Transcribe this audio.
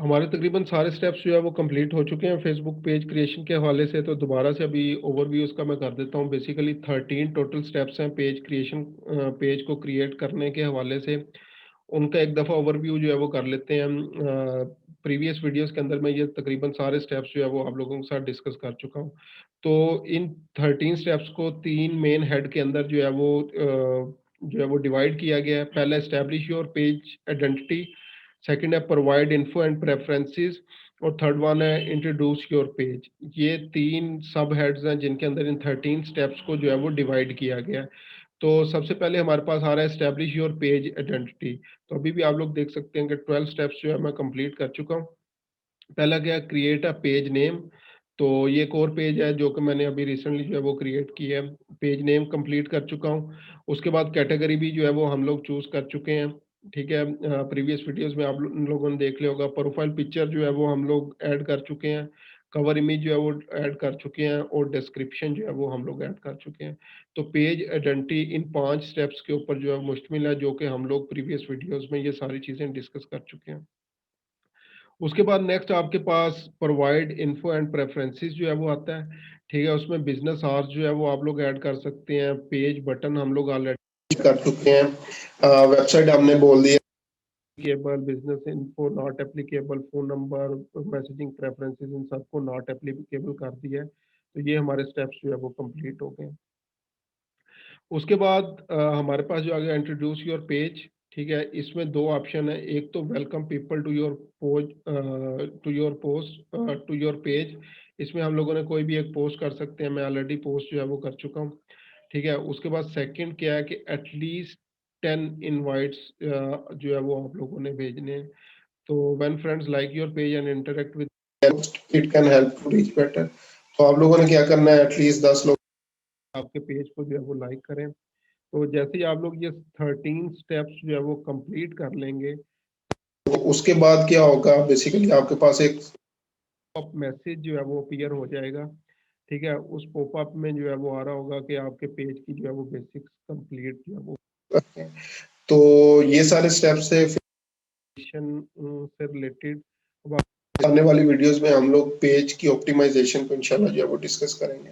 हमारे तकरीबन सारे स्टेप्स जो है वो कंप्लीट हो चुके हैं फेसबुक पेज क्रिएशन के हवाले से। तो दोबारा से अभी ओवरव्यू उसका मैं कर देता हूँ। बेसिकली 13 टोटल स्टेप्स हैं पेज क्रिएशन, पेज को क्रिएट करने के हवाले से। उनका एक दफ़ा ओवरव्यू जो है वो कर लेते हैं हम। प्रीवियस वीडियोस के अंदर मैं ये तकरीबन सारे स्टेप्स जो है वो आप लोगों के साथ डिस्कस कर चुका हूँ। तो इन 13 स्टेप्स को 3 मेन हेड के अंदर जो है वो डिवाइड किया गया है। पहला establish your page identity, second है प्रोवाइड इन्फो एंड प्रेफरेंसेस, और थर्ड वन है इंट्रोड्यूस योर पेज। ये 3 सब हेड्स हैं जिनके अंदर इन 13 स्टेप्स को जो है वो डिवाइड किया गया है। तो सबसे पहले हमारे पास आ रहा है एस्टैब्लिश योर पेज आइडेंटिटी। तो अभी भी आप लोग देख सकते हैं कि 12 स्टेप्स जो है मैं कंप्लीट कर चुका हूँ। पहला क्या, क्रिएट अ पेज नेम। तो ये एक और पेज है जो कि मैंने अभी रिसेंटली जो है वो क्रिएट किया है। पेज नेम कंप्लीट कर चुका हूँ। उसके बाद कैटेगरी भी जो है वो हम लोग चूज कर चुके हैं। ठीक है, प्रीवियस वीडियोस में आप लोगों ने देख लिया होगा। प्रोफाइल पिक्चर जो है वो हम लोग ऐड कर चुके हैं। कवर इमेज जो है वो ऐड कर चुके हैं, और डिस्क्रिप्शन जो है वो हम लोग ऐड कर चुके हैं। तो पेज आइडेंटिटी इन 5 स्टेप्स के ऊपर जो है मुश्तमिल है, जो कि हम लोग प्रीवियस वीडियोस में ये सारी चीज़ें डिस्कस कर चुके हैं। उसके बाद नेक्स्ट आपके पास प्रोवाइड इन्फो एंड प्रेफरेंसेस जो है वो आता है। ठीक है, उसमें बिजनेस आवर्स जो है वो आप लोग ऐड कर सकते हैं। पेज बटन हम लोग ऑलरेडी कर चुके हैं। वेबसाइट हमने बोल दिया applicable, business info not applicable, phone number, messaging preferences, इन सबको नॉट एप्लीकेबल कर दिया है। तो ये हमारे स्टेप्स जो है वो कंप्लीट हो गए। उसके बाद हमारे पास जो आ गया इंट्रोड्यूस योर पेज। ठीक है, इसमें 2 ऑप्शन है। एक तो welcome people to your pose, to your post, to your page. इसमें हम लोगों ने कोई भी एक पोस्ट कर सकते हैं। मैं ऑलरेडी पोस्ट जो है वो कर चुका हूँ। ठीक है, उसके बाद सेकंड क्या है कि एटलीस्ट 10 इनवाइट्स जो है वो आप लोगों ने भेजने हैं। तो when friends like your page and interact with it can help to reach better. तो आप लोगों ने क्या करना है, एटलीस्ट 10 लोग आपके पेज को जो है वो लाइक करें। तो जैसे ही आप लोग ये 13 स्टेप्स जो है वो कंप्लीट कर लेंगे, तो उसके बाद क्या होगा, बेसिकली आपके पास एक पॉप मैसेज जो है वो अपीयर हो जाएगा। ठीक है, उस पॉपअप में जो है वो आ रहा होगा कि आपके पेज की जो है वो बेसिक्स कंप्लीट जो है वो। तो ये सारे स्टेप्स है से रिलेटेड। अब आने वाली वीडियोस में हम लोग पेज की ऑप्टिमाइजेशन को इंशाल्लाह जो है वो डिस्कस करेंगे।